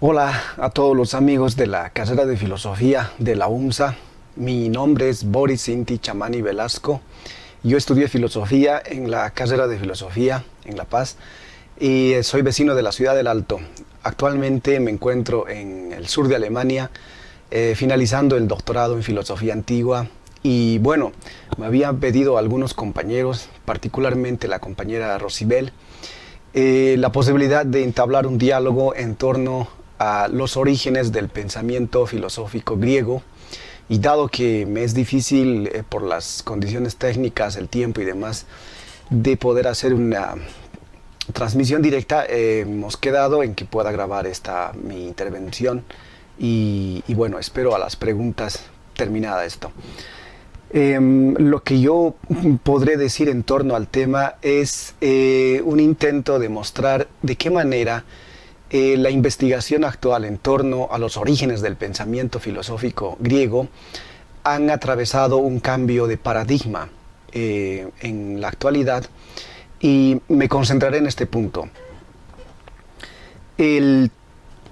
Hola a todos los amigos de la carrera de filosofía de la UMSA. Mi nombre es Boris Inti Chamani Velasco. Yo estudié filosofía en la carrera de filosofía en La Paz y soy vecino de la ciudad del Alto. Actualmente me encuentro en el sur de Alemania, finalizando el doctorado en filosofía antigua. Y bueno, me habían pedido algunos compañeros, particularmente la compañera Rosibel, la posibilidad de entablar un diálogo en torno a los orígenes del pensamiento filosófico griego. Y dado que me es difícil por las condiciones técnicas, el tiempo y demás, de poder hacer una transmisión directa, hemos quedado en que pueda grabar mi intervención y bueno, espero a las preguntas terminada esto. Lo que yo podré decir en torno al tema es un intento de mostrar de qué manera la investigación actual en torno a los orígenes del pensamiento filosófico griego han atravesado un cambio de paradigma en la actualidad, y me concentraré en este punto. El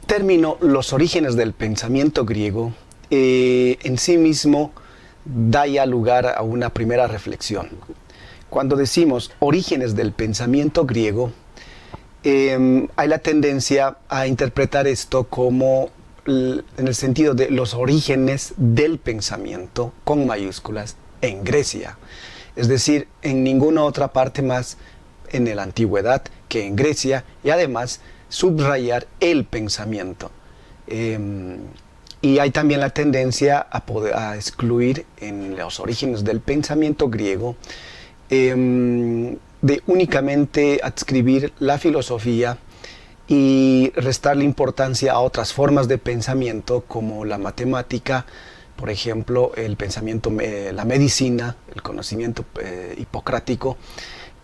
término los orígenes del pensamiento griego en sí mismo da ya lugar a una primera reflexión. Cuando decimos orígenes del pensamiento griego, hay la tendencia a interpretar esto como en el sentido de los orígenes del pensamiento, con mayúsculas, en Grecia. Es decir, en ninguna otra parte más en la antigüedad que en Grecia, y además subrayar el pensamiento. Y hay también la tendencia a excluir en los orígenes del pensamiento griego de únicamente adscribir la filosofía y restarle importancia a otras formas de pensamiento como la matemática, por ejemplo, el pensamiento, la medicina, el conocimiento hipocrático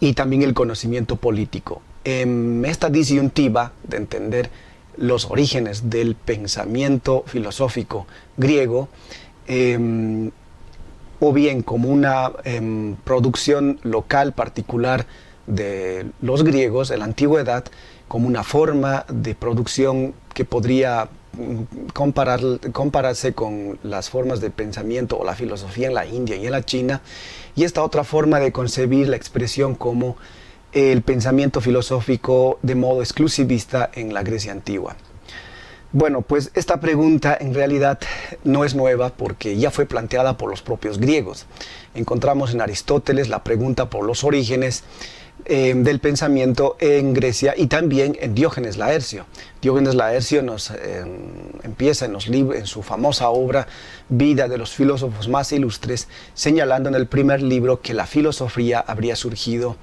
y también el conocimiento político. Esta disyuntiva de entender los orígenes del pensamiento filosófico griego, o bien como una producción local particular de los griegos en la antigüedad, como una forma de producción que podría compararse con las formas de pensamiento o la filosofía en la India y en la China, y esta otra forma de concebir la expresión como el pensamiento filosófico de modo exclusivista en la Grecia antigua. Bueno, pues esta pregunta en realidad no es nueva porque ya fue planteada por los propios griegos. Encontramos en Aristóteles la pregunta por los orígenes del pensamiento en Grecia, y también en Diógenes Laercio. Diógenes Laercio empieza en su famosa obra Vida de los filósofos más ilustres, señalando en el primer libro que la filosofía habría surgido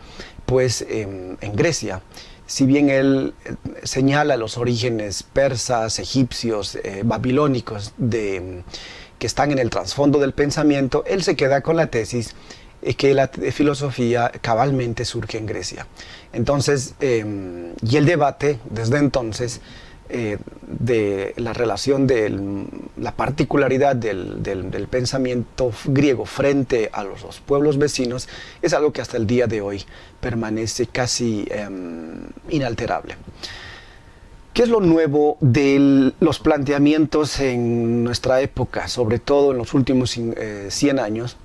pues en Grecia. Si bien él señala los orígenes persas, egipcios, babilónicos que están en el trasfondo del pensamiento, él se queda con la tesis que la filosofía cabalmente surge en Grecia. Entonces, y el debate desde entonces de la relación de la particularidad del pensamiento griego frente a los pueblos vecinos es algo que hasta el día de hoy permanece casi inalterable. ¿Qué es lo nuevo de los planteamientos en nuestra época, sobre todo en los últimos 100 años?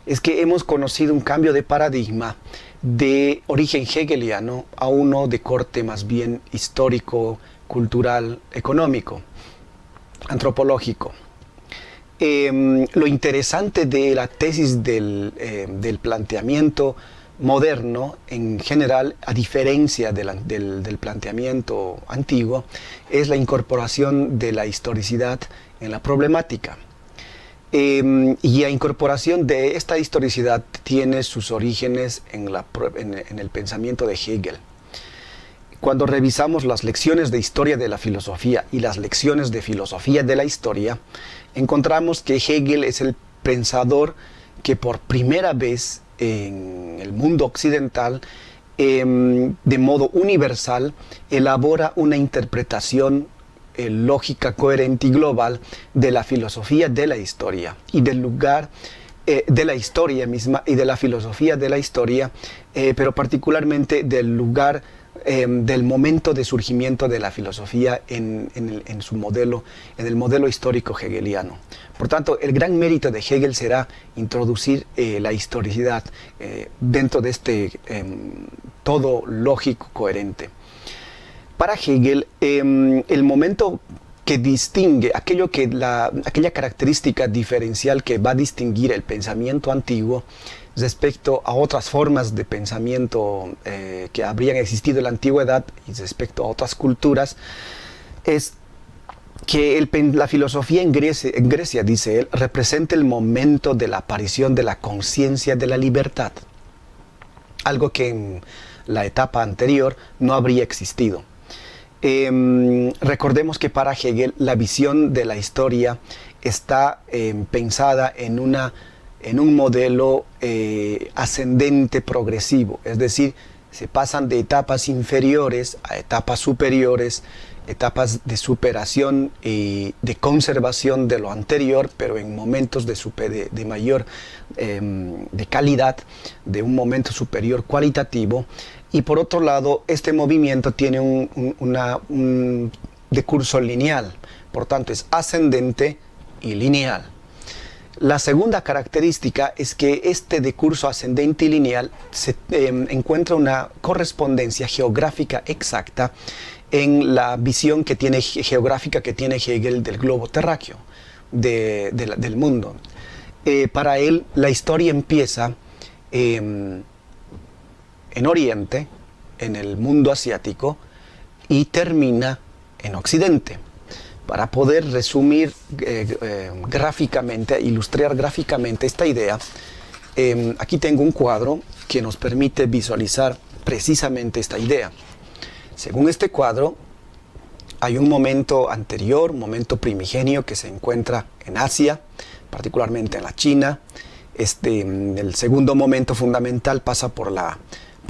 Es que hemos conocido un cambio de paradigma de origen hegeliano a uno de corte más bien histórico, cultural, económico, antropológico. Lo interesante de la tesis del planteamiento moderno en general, a diferencia del planteamiento antiguo, es la incorporación de la historicidad en la problemática. Y la incorporación de esta historicidad tiene sus orígenes en el pensamiento de Hegel. Cuando revisamos las lecciones de historia de la filosofía y las lecciones de filosofía de la historia, encontramos que Hegel es el pensador que por primera vez en el mundo occidental, de modo universal, elabora una interpretación lógica, coherente y global de la filosofía de la historia y del lugar de la historia misma y de la filosofía de la historia, pero particularmente del lugar del momento de surgimiento de la filosofía en su modelo, en el modelo histórico hegeliano. Por tanto, el gran mérito de Hegel será introducir la historicidad dentro de este todo lógico coherente. Para Hegel, el momento que distingue, aquella característica diferencial que va a distinguir el pensamiento antiguo respecto a otras formas de pensamiento que habrían existido en la antigüedad y respecto a otras culturas, es que la filosofía en Grecia, dice él, representa el momento de la aparición de la conciencia de la libertad, algo que en la etapa anterior no habría existido. Recordemos que para Hegel la visión de la historia está pensada en un modelo ascendente progresivo, es decir, se pasan de etapas inferiores a etapas superiores, etapas de superación y de conservación de lo anterior, pero en momentos de mayor de calidad, de un momento superior cualitativo. Y por otro lado, este movimiento tiene un decurso lineal, por tanto es ascendente y lineal. La segunda característica es que este decurso ascendente y lineal encuentra una correspondencia geográfica exacta en la visión geográfica que tiene Hegel del globo terráqueo, del mundo. Para él, la historia empieza en Oriente, en el mundo asiático, y termina en Occidente. Para poder resumir gráficamente, ilustrar gráficamente esta idea, aquí tengo un cuadro que nos permite visualizar precisamente esta idea. Según este cuadro, hay un momento anterior, un momento primigenio que se encuentra en Asia, particularmente en la China. El segundo momento fundamental pasa por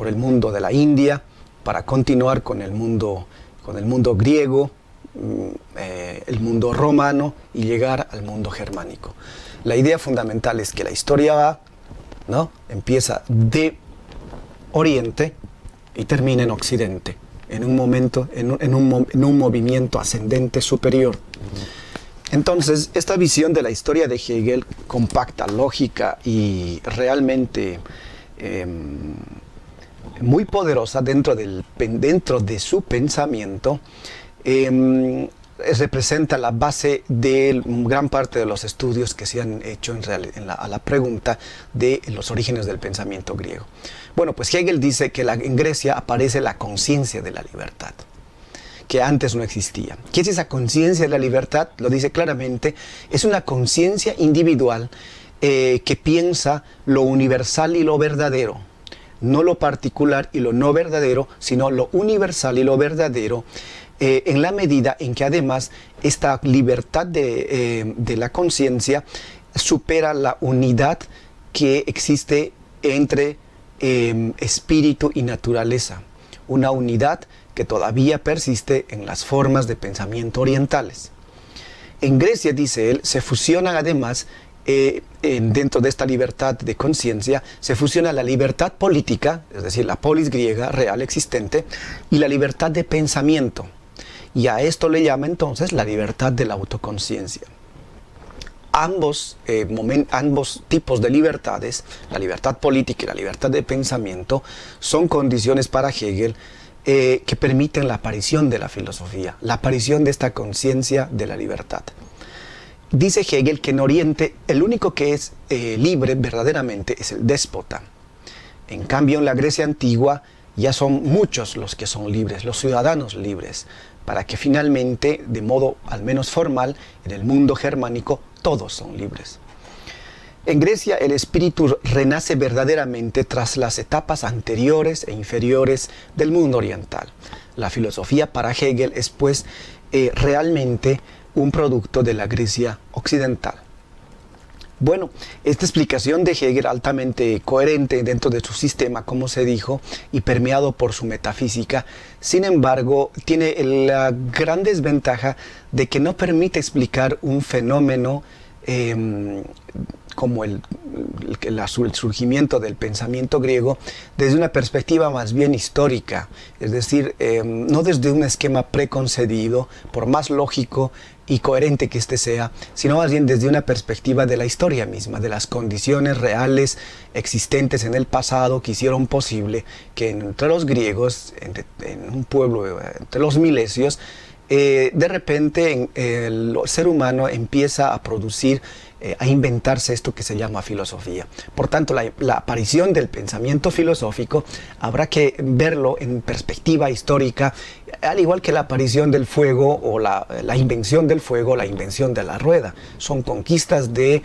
el mundo de la India, para continuar con el mundo griego, el mundo romano y llegar al mundo germánico. La idea fundamental es que la historia empieza de Oriente y termina en Occidente, en un movimiento ascendente superior. Entonces, esta visión de la historia de Hegel, compacta, lógica y realmente muy poderosa dentro de su pensamiento, representa la base de gran parte de los estudios que se han hecho a la pregunta de los orígenes del pensamiento griego. Bueno, pues Hegel dice que en Grecia aparece la conciencia de la libertad, que antes no existía. ¿Qué es esa conciencia de la libertad? Lo dice claramente, es una conciencia individual que piensa lo universal y lo verdadero, no lo particular y lo no verdadero, sino lo universal y lo verdadero, en la medida en que además esta libertad de la conciencia supera la unidad que existe entre espíritu y naturaleza, una unidad que todavía persiste en las formas de pensamiento orientales. En Grecia, dice él, se fusionan además, dentro de esta libertad de conciencia, se fusiona la libertad política, es decir, la polis griega real existente, y la libertad de pensamiento. Y a esto le llama entonces la libertad de la autoconciencia. Ambos tipos de libertades, la libertad política y la libertad de pensamiento, son condiciones para Hegel que permiten la aparición de la filosofía, la aparición de esta conciencia de la libertad. Dice Hegel que en Oriente el único que es libre verdaderamente es el déspota. En cambio, en la Grecia antigua ya son muchos los que son libres, los ciudadanos libres, para que finalmente, de modo al menos formal, en el mundo germánico todos son libres. En Grecia el espíritu renace verdaderamente tras las etapas anteriores e inferiores del mundo oriental. La filosofía para Hegel es pues realmente un producto de la Grecia occidental. Bueno, esta explicación de Hegel, altamente coherente dentro de su sistema, como se dijo, y permeado por su metafísica, sin embargo, tiene la gran desventaja de que no permite explicar un fenómeno como el surgimiento del pensamiento griego desde una perspectiva más bien histórica, es decir, no desde un esquema preconcebido, por más lógico y coherente que éste sea, sino más bien desde una perspectiva de la historia misma, de las condiciones reales existentes en el pasado que hicieron posible que entre los griegos, en un pueblo, entre los milesios, de repente el ser humano empieza a producir, a inventarse esto que se llama filosofía. Por tanto, la aparición del pensamiento filosófico habrá que verlo en perspectiva histórica, al igual que la aparición del fuego o la invención del fuego, la invención de la rueda. Son conquistas de,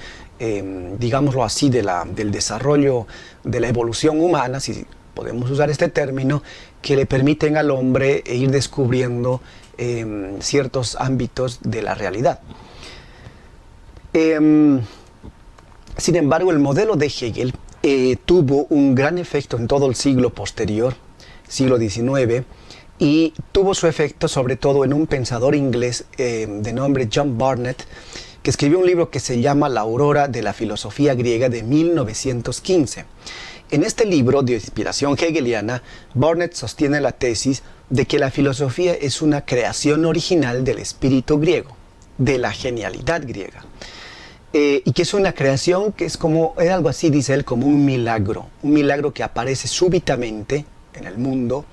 digámoslo así, del desarrollo de la evolución humana, si podemos usar este término, que le permiten al hombre ir descubriendo ciertos ámbitos de la realidad. Sin embargo, el modelo de Hegel tuvo un gran efecto en todo el siglo posterior, siglo XIX, y tuvo su efecto sobre todo en un pensador inglés de nombre John Barnett, que escribió un libro que se llama La aurora de la filosofía griega de 1915. En este libro de inspiración hegeliana, Barnett sostiene la tesis de que la filosofía es una creación original del espíritu griego, de la genialidad griega. Y que es una creación que es algo así, dice él, como un milagro que aparece súbitamente en el mundo,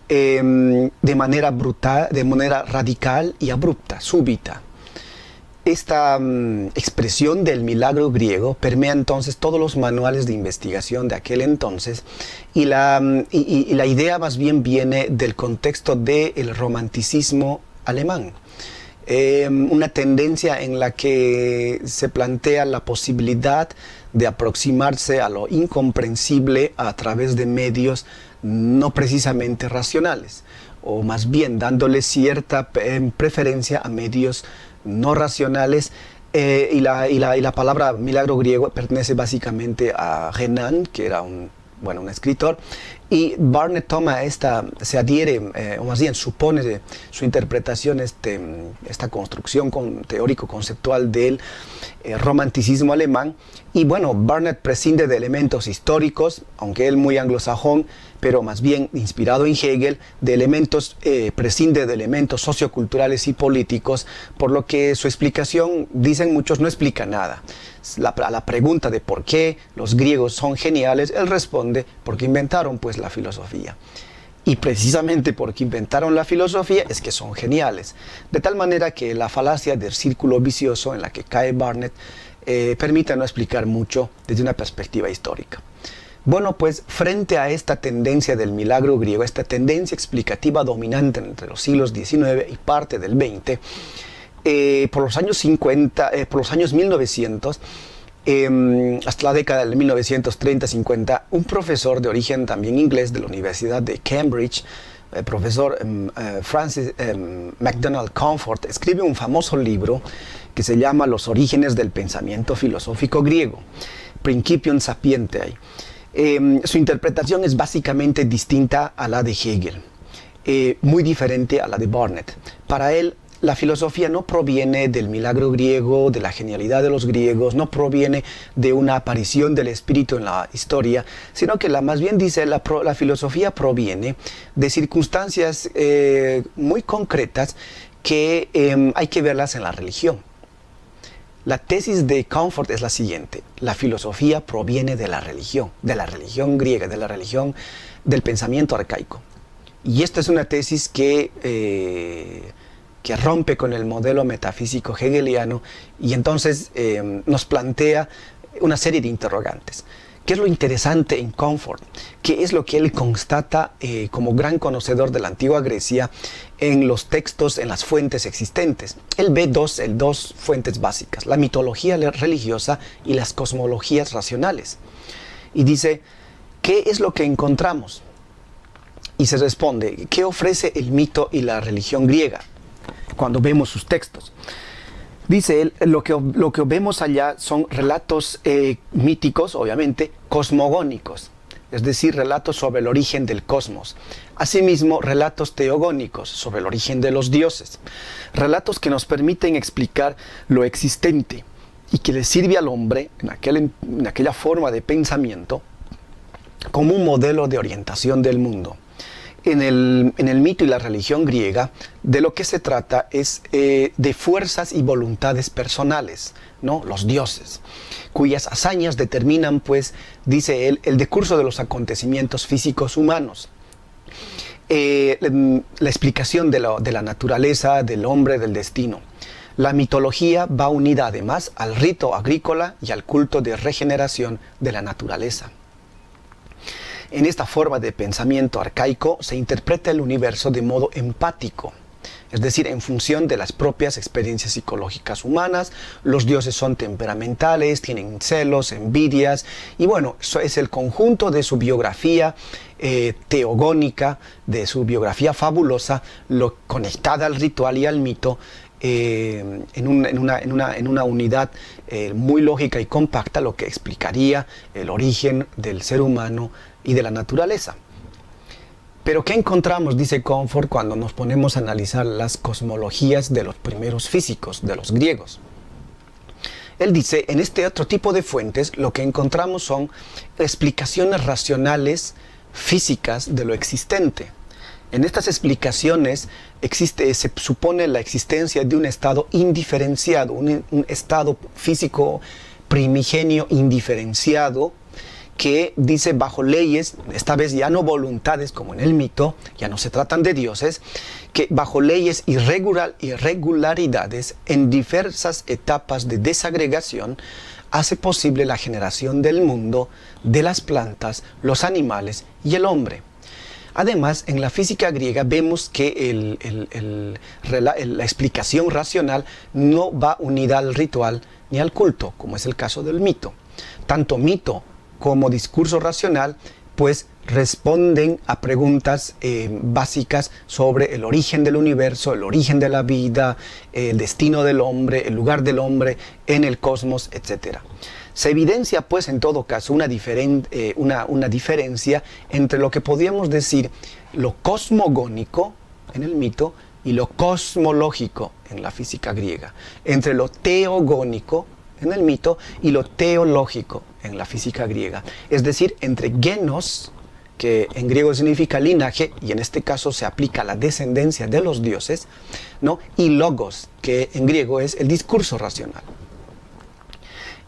de manera brutal, de manera radical y abrupta, súbita. Esta expresión del milagro griego permea entonces todos los manuales de investigación de aquel entonces, y la idea más bien viene del contexto del romanticismo alemán. Una tendencia en la que se plantea la posibilidad de aproximarse a lo incomprensible a través de medios no precisamente racionales, o más bien dándole cierta preferencia a medios no racionales, y la palabra milagro griego pertenece básicamente a Renan, que era un escritor, y Barnett se adhiere, o más bien supone de su interpretación esta construcción teórico-conceptual del romanticismo alemán. Y bueno, Barnett prescinde de elementos históricos, aunque él muy anglosajón, pero más bien inspirado en Hegel, prescinde de elementos socioculturales y políticos, por lo que su explicación, dicen muchos, no explica nada. A la pregunta de por qué los griegos son geniales, él responde: porque inventaron pues la filosofía. Y precisamente porque inventaron la filosofía es que son geniales. De tal manera que la falacia del círculo vicioso en la que cae Barnett permite no explicar mucho desde una perspectiva histórica. Bueno, pues frente a esta tendencia del milagro griego, esta tendencia explicativa dominante entre los siglos XIX y parte del XX, por los años 50, por los años 1900, hasta la década de 1930-50, un profesor de origen también inglés de la Universidad de Cambridge, el profesor Francis MacDonald Comfort, escribe un famoso libro que se llama Los orígenes del pensamiento filosófico griego, Principium Sapientiae. Su interpretación es básicamente distinta a la de Hegel, muy diferente a la de Barnett. Para él, la filosofía no proviene del milagro griego, de la genialidad de los griegos, no proviene de una aparición del espíritu en la historia, sino que más bien dice, la filosofía proviene de circunstancias muy concretas que hay que verlas en la religión. La tesis de Comfort es la siguiente: la filosofía proviene de la religión griega, de la religión del pensamiento arcaico. Y esta es una tesis que rompe con el modelo metafísico hegeliano, y entonces nos plantea una serie de interrogantes. ¿Qué es lo interesante en Comfort? ¿Qué es lo que él constata como gran conocedor de la antigua Grecia en los textos, en las fuentes existentes? Él ve dos fuentes básicas: la mitología religiosa y las cosmologías racionales. Y dice, ¿qué es lo que encontramos? Y se responde, ¿qué ofrece el mito y la religión griega cuando vemos sus textos? Dice él, lo que vemos allá son relatos míticos, obviamente, cosmogónicos, es decir, relatos sobre el origen del cosmos. Asimismo, relatos teogónicos, sobre el origen de los dioses. Relatos que nos permiten explicar lo existente. y que le sirve al hombre en aquella forma de pensamiento como un modelo de orientación del mundo. En el mito y la religión griega, de lo que se trata es de fuerzas y voluntades personales, ¿no? Los dioses, cuyas hazañas determinan, pues, dice él, el decurso de los acontecimientos físicos humanos. La explicación de la naturaleza, del hombre, del destino. La mitología va unida además al rito agrícola y al culto de regeneración de la naturaleza. En esta forma de pensamiento arcaico se interpreta el universo de modo empático, es decir, en función de las propias experiencias psicológicas humanas. Los dioses son temperamentales, tienen celos, envidias, y bueno, eso es el conjunto de su biografía teogónica, de su biografía fabulosa, lo conectada al ritual y al mito, en una unidad muy lógica y compacta, lo que explicaría el origen del ser humano y de la naturaleza. Pero ¿qué encontramos, dice Comfort, cuando nos ponemos a analizar las cosmologías de los primeros físicos, de los griegos? Él dice, en este otro tipo de fuentes lo que encontramos son explicaciones racionales físicas de lo existente. En estas explicaciones se supone la existencia de un estado indiferenciado, un estado físico primigenio indiferenciado, que dice bajo leyes, esta vez ya no voluntades como en el mito, ya no se tratan de dioses, que bajo leyes irregularidades en diversas etapas de desagregación hace posible la generación del mundo, de las plantas, los animales y el hombre. Además, en la física griega vemos que la explicación racional no va unida al ritual ni al culto, como es el caso del mito. Tanto mito como discurso racional, pues responden a preguntas básicas sobre el origen del universo, el origen de la vida, el destino del hombre, el lugar del hombre en el cosmos, etc. Se evidencia, pues, en todo caso, una diferencia entre lo que podríamos decir lo cosmogónico en el mito y lo cosmológico en la física griega, entre lo teogónico en el mito y lo teológico en la física griega. Es decir, entre genos, que en griego significa linaje, y en este caso se aplica a la descendencia de los dioses, ¿no? Y logos, que en griego es el discurso racional.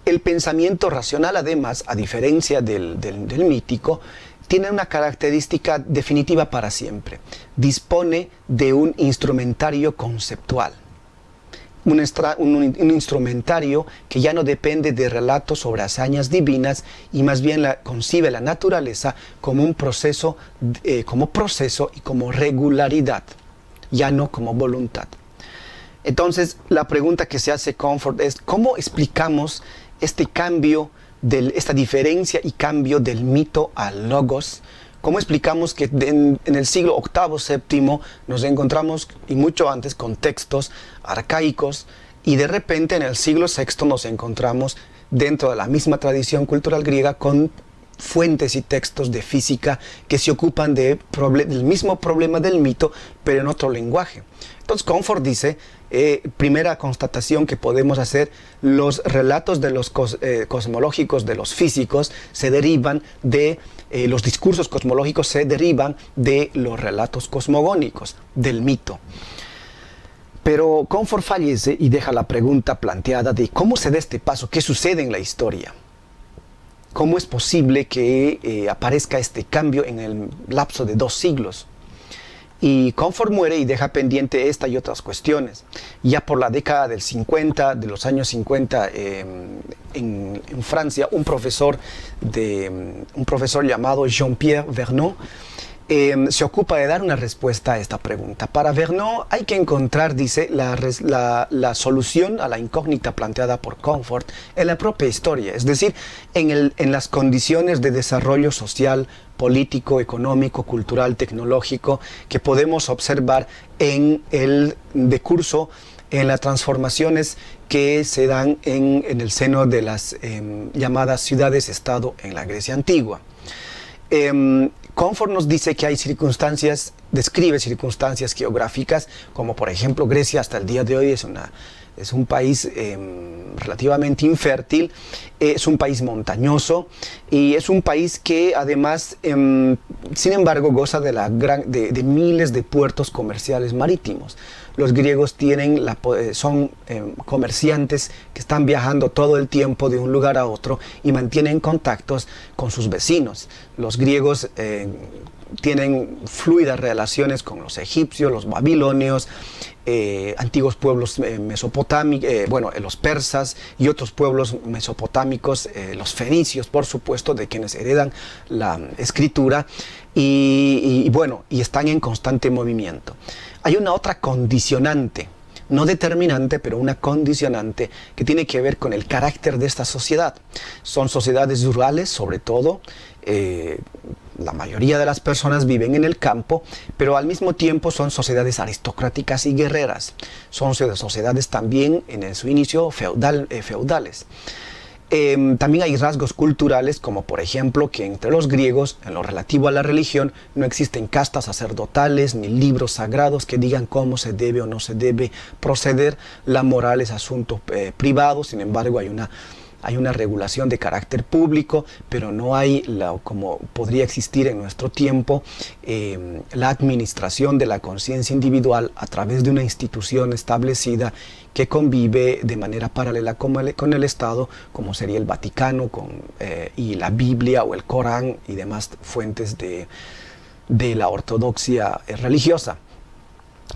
El pensamiento racional, además, a diferencia del mítico, tiene una característica definitiva para siempre. Dispone de un instrumentario conceptual. Un instrumentario que ya no depende de relatos sobre hazañas divinas y más bien concibe la naturaleza como un proceso, y como regularidad, ya no como voluntad. Entonces, la pregunta que se hace Comfort es, ¿cómo explicamos este cambio, esta diferencia y cambio del mito al logos? ¿Cómo explicamos que en el siglo VIII, VII nos encontramos, y mucho antes, con textos arcaicos, y de repente en el siglo VI nos encontramos dentro de la misma tradición cultural griega con fuentes y textos de física que se ocupan del mismo problema del mito, pero en otro lenguaje? Entonces Comfort dice, primera constatación que podemos hacer, los relatos de los cosmológicos de los físicos se derivan de, los discursos cosmológicos se derivan de los relatos cosmogónicos, del mito. Pero Comfort fallece y deja la pregunta planteada de cómo se da este paso, qué sucede en la historia. ¿Cómo es posible que aparezca este cambio en el lapso de 2 siglos? Y Comfort muere y deja pendiente esta y otras cuestiones. Ya por la década del 50, de los años 50, en Francia, un profesor llamado Jean-Pierre Vernot se ocupa de dar una respuesta a esta pregunta. Para Vernot hay que encontrar, dice, la solución a la incógnita planteada por Comfort en la propia historia, es decir, en las condiciones de desarrollo social, político, económico, cultural, tecnológico que podemos observar en el decurso, en las transformaciones que se dan en el seno de las llamadas ciudades-estado en la Grecia antigua. Comfort nos dice que hay circunstancias describe circunstancias geográficas, como por ejemplo Grecia hasta el día de hoy es un país relativamente infértil, es un país montañoso y es un país que además, sin embargo, goza de miles de puertos comerciales marítimos. Los griegos son comerciantes que están viajando todo el tiempo de un lugar a otro y mantienen contactos con sus vecinos. Los griegos tienen fluidas relaciones con los egipcios, los babilonios, antiguos pueblos mesopotámicos, los persas y otros pueblos mesopotámicos, los fenicios, por supuesto, de quienes heredan la escritura, y están en constante movimiento. Hay una otra condicionante, no determinante, pero una condicionante que tiene que ver con el carácter de esta sociedad. Son sociedades rurales, sobre todo. La mayoría de las personas viven en el campo, pero al mismo tiempo son sociedades aristocráticas y guerreras. Son sociedades también, en su inicio, feudales. También hay rasgos culturales, como por ejemplo que entre los griegos, en lo relativo a la religión, no existen castas sacerdotales ni libros sagrados que digan cómo se debe o no se debe proceder. La moral es asunto privado, sin embargo hay una regulación de carácter público, pero no hay, como podría existir en nuestro tiempo, la administración de la conciencia individual a través de una institución establecida que convive de manera paralela con el Estado, como sería el Vaticano y la Biblia o el Corán y demás fuentes de la ortodoxia religiosa.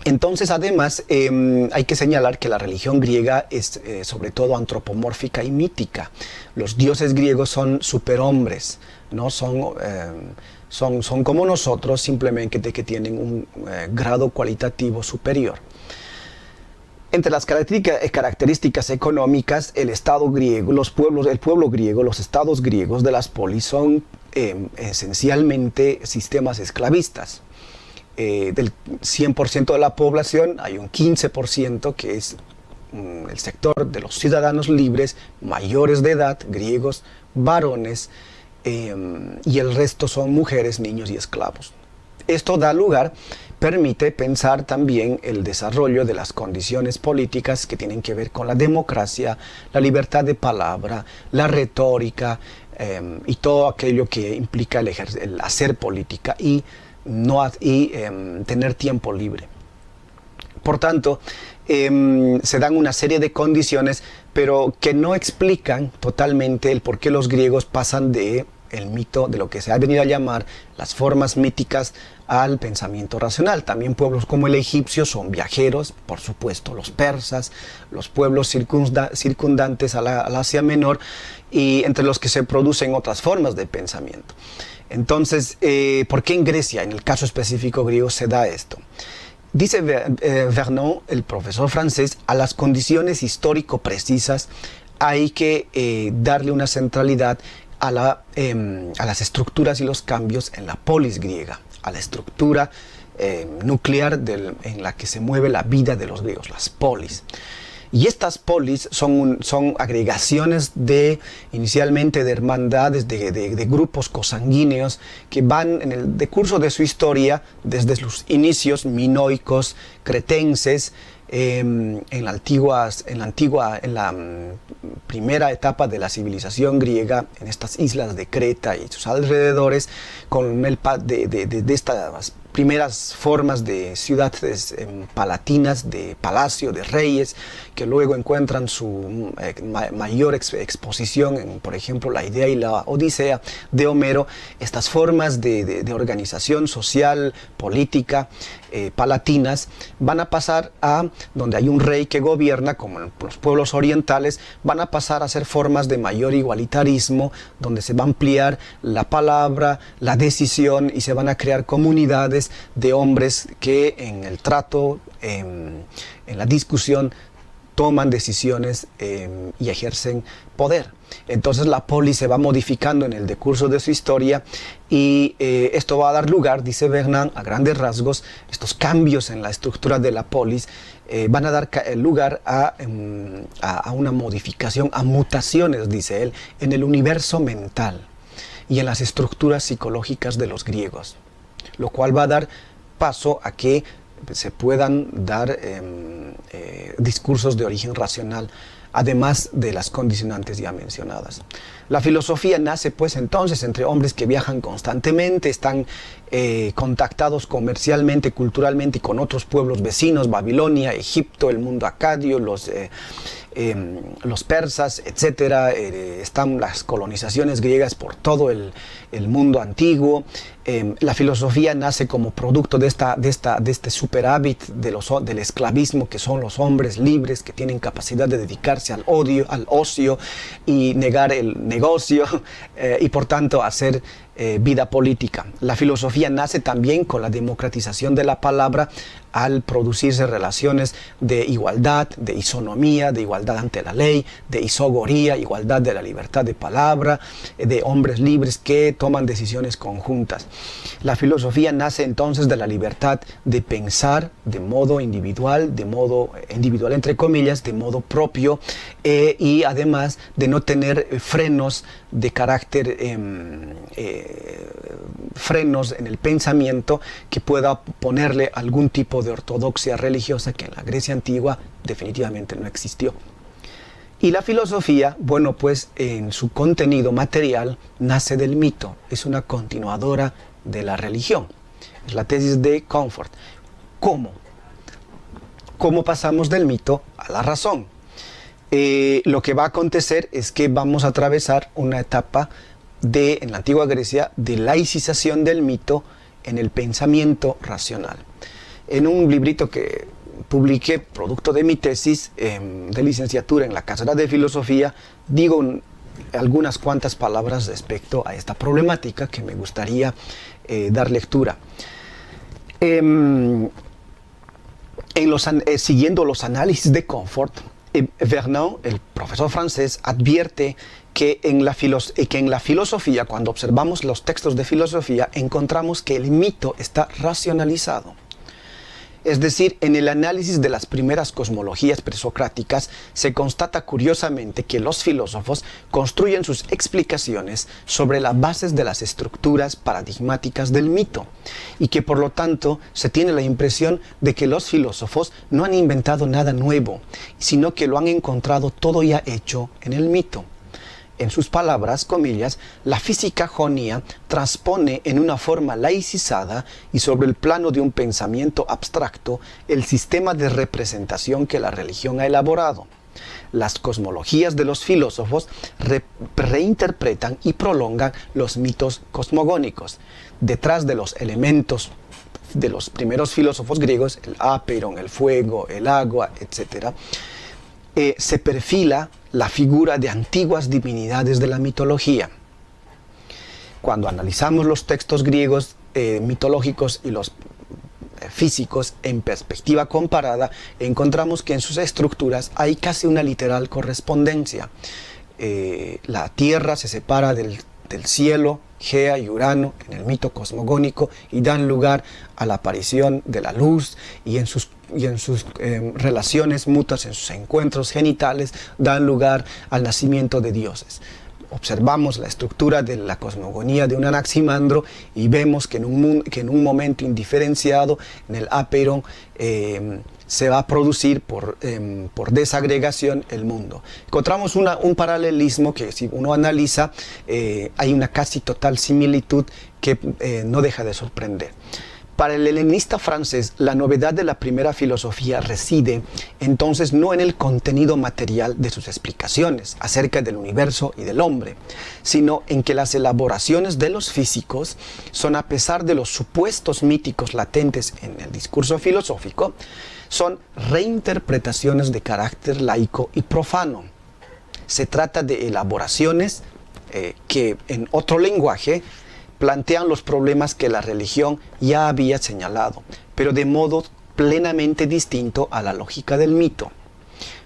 Entonces, además, hay que señalar que la religión griega es sobre todo antropomórfica y mítica. Los dioses griegos son superhombres, ¿no? Son como nosotros, simplemente que tienen un grado cualitativo superior. Entre las características económicas, el Estado griego, el pueblo griego, los estados griegos de las polis son esencialmente sistemas esclavistas. Del 100% de la población hay un 15% que es el sector de los ciudadanos libres, mayores de edad, griegos, varones, y el resto son mujeres, niños y esclavos. Esto permite pensar también el desarrollo de las condiciones políticas que tienen que ver con la democracia, la libertad de palabra, la retórica y todo aquello que implica el hacer política y tener tiempo libre. Por tanto, se dan una serie de condiciones, pero que no explican totalmente el por qué los griegos pasan el mito, de lo que se ha venido a llamar las formas míticas, al pensamiento racional. También pueblos como el egipcio son viajeros, por supuesto, los persas, los pueblos circundantes al Asia Menor, y entre los que se producen otras formas de pensamiento. Entonces, ¿por qué en Grecia, en el caso específico griego, se da esto? Dice Vernon, el profesor francés, a las condiciones histórico precisas hay que darle una centralidad a las estructuras y los cambios en la polis griega, a la estructura nuclear en la que se mueve la vida de los griegos, las polis. Y estas polis son agregaciones inicialmente de hermandades, de grupos cosanguíneos que van en el decurso de su historia, desde sus inicios minoicos, cretenses, en la primera etapa de la civilización griega, en estas islas de Creta y sus alrededores, de estas primeras formas de ciudades palatinas, de palacio, de reyes, que luego encuentran su mayor exposición en, por ejemplo, la Idea y la Odisea de Homero. Estas formas de organización social, política, palatinas, van a pasar a donde hay un rey que gobierna, como en los pueblos orientales, van a pasar a ser formas de mayor igualitarismo, donde se va a ampliar la palabra, la decisión, y se van a crear comunidades de hombres que en el trato, en la discusión, toman decisiones y ejercen poder. Entonces la polis se va modificando en el decurso de su historia y esto va a dar lugar, dice Vernon, a grandes rasgos, estos cambios en la estructura de la polis van a dar lugar a una modificación, a mutaciones, dice él, en el universo mental y en las estructuras psicológicas de los griegos, lo cual va a dar paso a que se puedan dar discursos de origen racional, además de las condicionantes ya mencionadas. La filosofía nace pues entonces entre hombres que viajan constantemente, están contactados comercialmente, culturalmente con otros pueblos vecinos, Babilonia, Egipto, el mundo acadio, los persas, etcétera. Están las colonizaciones griegas por todo el mundo antiguo. La filosofía nace como producto de este superávit del esclavismo, que son los hombres libres que tienen capacidad de dedicarse al ocio y negar el negocio y por tanto hacer vida política. La filosofía nace también con la democratización de la palabra al producirse relaciones de igualdad, de isonomía, de igualdad ante la ley, de isogoría, igualdad de la libertad de palabra, de hombres libres que toman decisiones conjuntas. La filosofía nace entonces de la libertad de pensar de modo individual entre comillas, de modo propio, y además de no tener frenos de carácter, frenos en el pensamiento que pueda ponerle algún tipo de ortodoxia religiosa que en la Grecia antigua definitivamente no existió. Y la filosofía, bueno, pues en su contenido material nace del mito, es una continuadora de la religión. Es la tesis de Comfort. ¿Cómo? ¿Cómo pasamos del mito a la razón? Lo que va a acontecer es que vamos a atravesar una etapa en la antigua Grecia de laicización del mito en el pensamiento racional. En un librito que publiqué, producto de mi tesis de licenciatura en la carrera de filosofía, digo algunas cuantas palabras respecto a esta problemática que me gustaría dar lectura. Siguiendo los análisis de Comfort, Vernon, el profesor francés, advierte que en la filosofía, cuando observamos los textos de filosofía, encontramos que el mito está racionalizado. Es decir, en el análisis de las primeras cosmologías presocráticas se constata curiosamente que los filósofos construyen sus explicaciones sobre las bases de las estructuras paradigmáticas del mito y que por lo tanto se tiene la impresión de que los filósofos no han inventado nada nuevo, sino que lo han encontrado todo ya hecho en el mito. En sus palabras, comillas, la física jonia transpone en una forma laicizada y sobre el plano de un pensamiento abstracto el sistema de representación que la religión ha elaborado. Las cosmologías de los filósofos reinterpretan y prolongan los mitos cosmogónicos. Detrás de los elementos de los primeros filósofos griegos, el apeiron, el fuego, el agua, etc., se perfila la figura de antiguas divinidades de la mitología. Cuando analizamos los textos griegos mitológicos y los físicos en perspectiva comparada, encontramos que en sus estructuras hay casi una literal correspondencia. La tierra se separa del cielo, Gea y Urano, en el mito cosmogónico, y dan lugar a la aparición de la luz, y en sus relaciones mutuas, en sus encuentros genitales, dan lugar al nacimiento de dioses. Observamos la estructura de la cosmogonía de un Anaximandro y vemos que en un momento indiferenciado, en el apeiron, se va a producir por desagregación el mundo. Encontramos un paralelismo que, si uno analiza, hay una casi total similitud que no deja de sorprender. Para el helenista francés, la novedad de la primera filosofía reside entonces no en el contenido material de sus explicaciones acerca del universo y del hombre, sino en que las elaboraciones de los físicos son, a pesar de los supuestos míticos latentes en el discurso filosófico, son reinterpretaciones de carácter laico y profano. Se trata de elaboraciones que en otro lenguaje plantean los problemas que la religión ya había señalado, pero de modo plenamente distinto a la lógica del mito.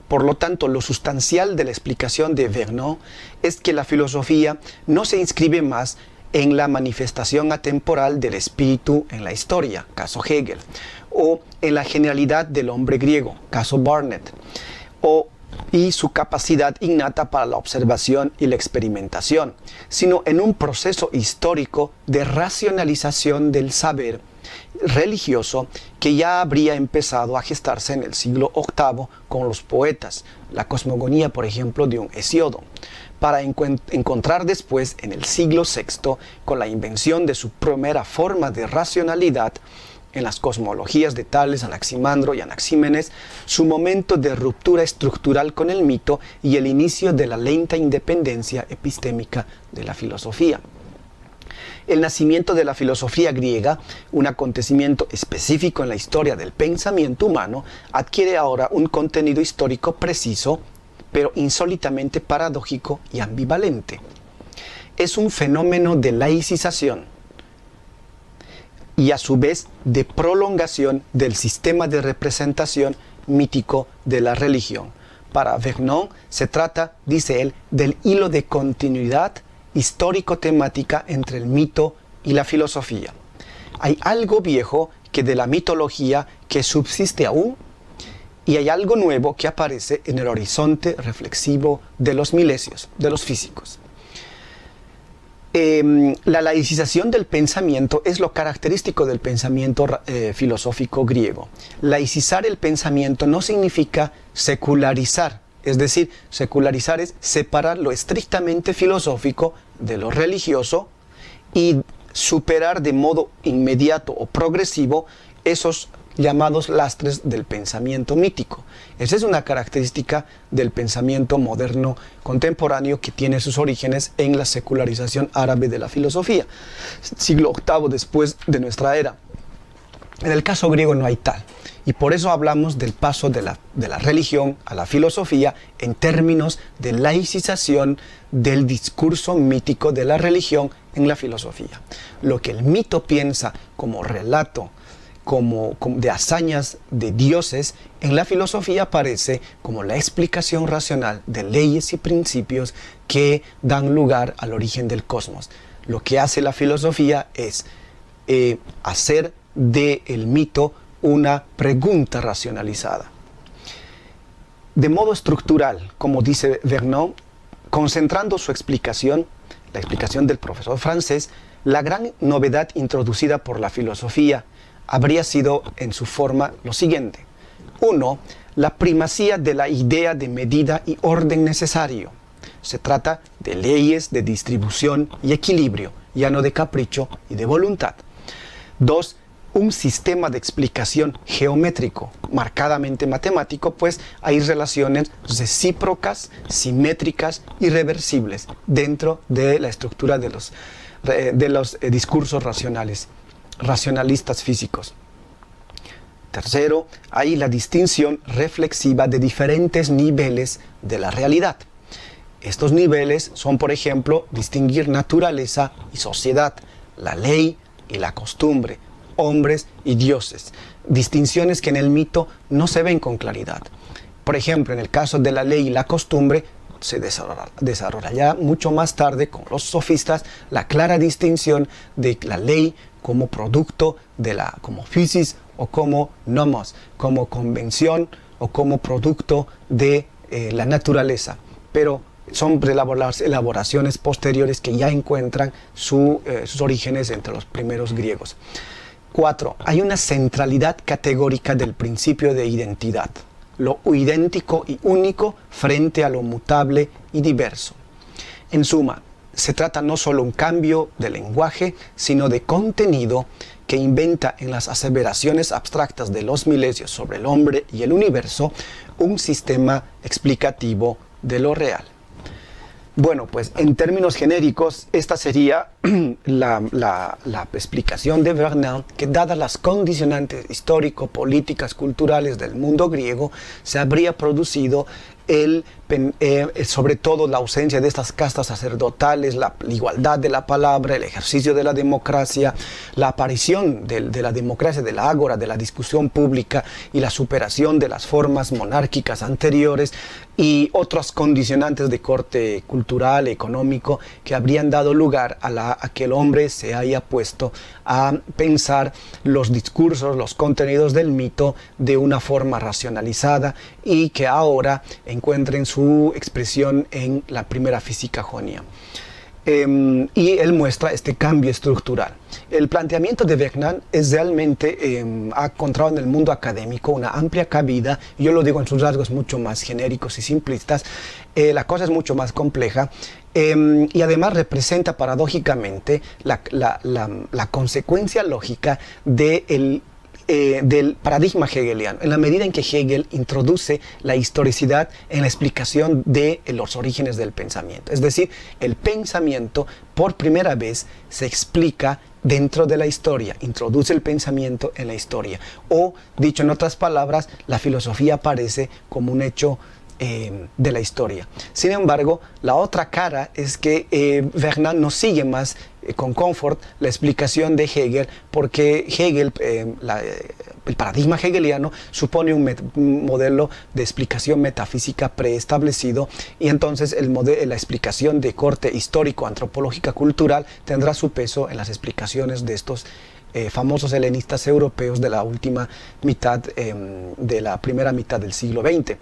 Por lo tanto, lo sustancial de la explicación de Vernon es que la filosofía no se inscribe más en la manifestación atemporal del espíritu en la historia, caso Hegel, o en la generalidad del hombre griego, caso Barnett, y su capacidad innata para la observación y la experimentación, sino en un proceso histórico de racionalización del saber religioso que ya habría empezado a gestarse en el siglo VIII con los poetas, la cosmogonía, por ejemplo, de un Hesíodo, para encontrar después en el siglo VI, con la invención de su primera forma de racionalidad, en las cosmologías de Tales, Anaximandro y Anaxímenes, su momento de ruptura estructural con el mito y el inicio de la lenta independencia epistémica de la filosofía. El nacimiento de la filosofía griega, un acontecimiento específico en la historia del pensamiento humano, adquiere ahora un contenido histórico preciso, pero insólitamente paradójico y ambivalente. Es un fenómeno de laicización y a su vez de prolongación del sistema de representación mítico de la religión. Para Vernon se trata, dice él, del hilo de continuidad histórico-temática entre el mito y la filosofía. Hay algo viejo que de la mitología que subsiste aún, y hay algo nuevo que aparece en el horizonte reflexivo de los milesios, de los físicos. La laicización del pensamiento es lo característico del pensamiento filosófico griego. Laicizar el pensamiento no significa secularizar, es decir, secularizar es separar lo estrictamente filosófico de lo religioso y superar de modo inmediato o progresivo esos llamados lastres del pensamiento mítico. Esa es una característica del pensamiento moderno contemporáneo que tiene sus orígenes en la secularización árabe de la filosofía, siglo VIII después de nuestra era. En el caso griego no hay tal, y por eso hablamos del paso de la religión a la filosofía en términos de laicización del discurso mítico de la religión en la filosofía. Lo que el mito piensa como relato, como de hazañas de dioses, en la filosofía aparece como la explicación racional de leyes y principios que dan lugar al origen del cosmos. Lo que hace la filosofía es hacer del mito una pregunta racionalizada. De modo estructural, como dice Vernon, concentrando su explicación, la explicación del profesor francés, la gran novedad introducida por la filosofía habría sido en su forma lo siguiente. 1. La primacía de la idea de medida y orden necesario. Se trata de leyes de distribución y equilibrio, ya no de capricho y de voluntad. 2. Un sistema de explicación geométrico, marcadamente matemático, pues hay relaciones recíprocas, simétricas y reversibles dentro de la estructura de los discursos racionalistas físicos. Tercero, hay la distinción reflexiva de diferentes niveles de la realidad. Estos niveles son, por ejemplo, distinguir naturaleza y sociedad, la ley y la costumbre, hombres y dioses, distinciones que en el mito no se ven con claridad. Por ejemplo, en el caso de la ley y la costumbre, se desarrollará mucho más tarde con los sofistas la clara distinción de la ley como producto como physis o como nomos, como convención o como producto de la naturaleza. Pero son elaboraciones posteriores que ya encuentran sus orígenes entre los primeros griegos. 4. Hay una centralidad categórica del principio de identidad, lo idéntico y único frente a lo mutable y diverso. En suma, se trata no solo un cambio de lenguaje, sino de contenido que inventa en las aseveraciones abstractas de los milesios sobre el hombre y el universo un sistema explicativo de lo real. Bueno, pues en términos genéricos, esta sería la explicación de Vernon, que dadas las condicionantes histórico-políticas, culturales del mundo griego, se habría producido sobre todo la ausencia de estas castas sacerdotales, la igualdad de la palabra, el ejercicio de la democracia, la aparición de la democracia, de la ágora, de la discusión pública y la superación de las formas monárquicas anteriores y otras condicionantes de corte cultural, económico, que habrían dado lugar a que el hombre se haya puesto a pensar los discursos, los contenidos del mito de una forma racionalizada y que ahora encuentren su expresión en la primera física jonia. Y él muestra este cambio estructural. El planteamiento de Vernant es realmente, ha encontrado en el mundo académico una amplia cabida. Yo lo digo en sus rasgos mucho más genéricos y simplistas. La cosa es mucho más compleja. Y además representa paradójicamente la consecuencia lógica del paradigma hegeliano, en la medida en que Hegel introduce la historicidad en la explicación de los orígenes del pensamiento. Es decir, el pensamiento por primera vez se explica dentro de la historia, introduce el pensamiento en la historia. O, dicho en otras palabras, la filosofía aparece como un hecho de la historia. Sin embargo, la otra cara es que Vernant no sigue más con Comfort la explicación de Hegel, porque Hegel, el paradigma hegeliano supone un modelo de explicación metafísica preestablecido, y entonces la explicación de corte histórico, antropológica, cultural tendrá su peso en las explicaciones de estos famosos helenistas europeos de la última mitad, de la primera mitad del siglo XX.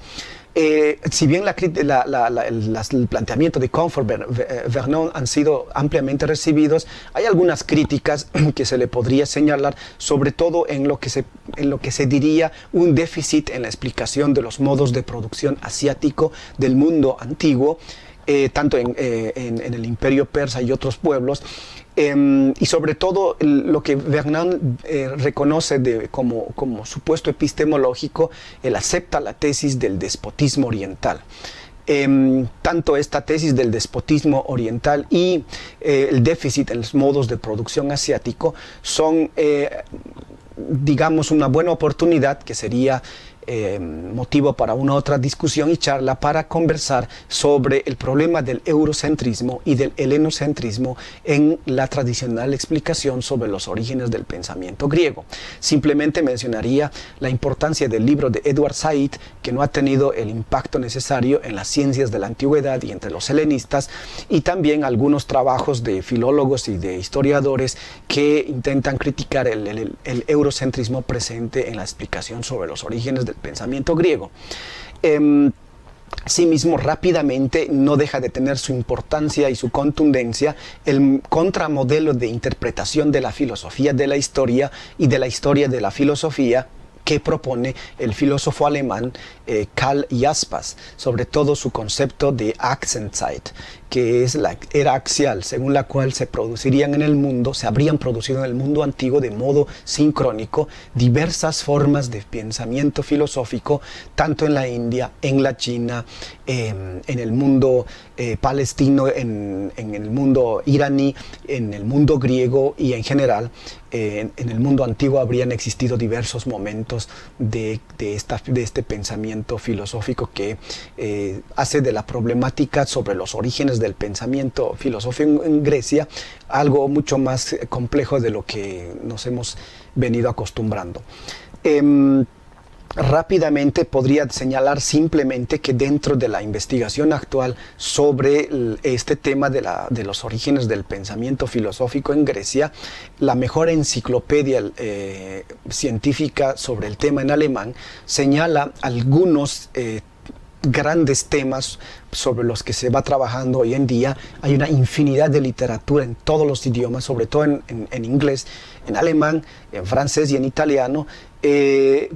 Si bien el planteamiento de Comfort, Vernant han sido ampliamente recibidos, hay algunas críticas que se le podría señalar, sobre todo en lo que se diría un déficit en la explicación de los modos de producción asiático del mundo antiguo, tanto en el Imperio Persa y otros pueblos. Y sobre todo lo que Vernant reconoce como supuesto epistemológico, él acepta la tesis del despotismo oriental. Tanto esta tesis del despotismo oriental y el déficit en los modos de producción asiático son, digamos, una buena oportunidad que sería motivo para una otra discusión y charla para conversar sobre el problema del eurocentrismo y del helenocentrismo en la tradicional explicación sobre los orígenes del pensamiento griego. Simplemente mencionaría la importancia del libro de Edward Said, que no ha tenido el impacto necesario en las ciencias de la antigüedad y entre los helenistas, y también algunos trabajos de filólogos y de historiadores que intentan criticar el eurocentrismo presente en la explicación sobre los orígenes del pensamiento griego. Asimismo, rápidamente no deja de tener su importancia y su contundencia el contramodelo de interpretación de la filosofía de la historia y de la historia de la filosofía que propone el filósofo alemán Karl Jaspers, sobre todo su concepto de Achsenzeit, que es la era axial, según la cual se habrían producido en el mundo antiguo de modo sincrónico diversas formas de pensamiento filosófico, tanto en la India, en la China, en el mundo palestino, en el mundo iraní, en el mundo griego y en general. En el mundo antiguo habrían existido diversos momentos de este pensamiento filosófico que hace de la problemática sobre los orígenes del pensamiento filosófico en Grecia algo mucho más complejo de lo que nos hemos venido acostumbrando. Rápidamente podría señalar simplemente que dentro de la investigación actual sobre este tema de los orígenes del pensamiento filosófico en Grecia, la mejor enciclopedia científica sobre el tema en alemán señala algunos grandes temas sobre los que se va trabajando hoy en día. Hay una infinidad de literatura en todos los idiomas, sobre todo en inglés, en alemán, en francés y en italiano, que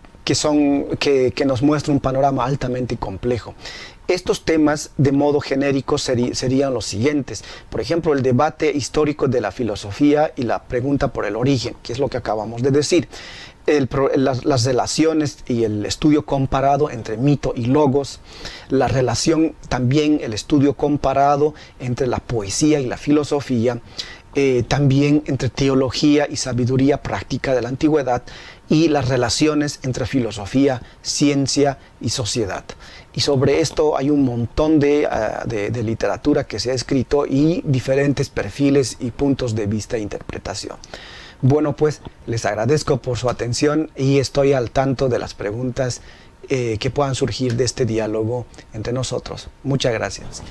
nos muestra un panorama altamente complejo. Estos temas, de modo genérico, serían los siguientes. Por ejemplo, el debate histórico de la filosofía y la pregunta por el origen, que es lo que acabamos de decir. Las relaciones y el estudio comparado entre mito y logos, la relación también, el estudio comparado entre la poesía y la filosofía, también entre teología y sabiduría práctica de la antigüedad, y las relaciones entre filosofía, ciencia y sociedad. Y sobre esto hay un montón de literatura que se ha escrito y diferentes perfiles y puntos de vista e interpretación. Bueno, pues les agradezco por su atención y estoy al tanto de las preguntas que puedan surgir de este diálogo entre nosotros. Muchas gracias.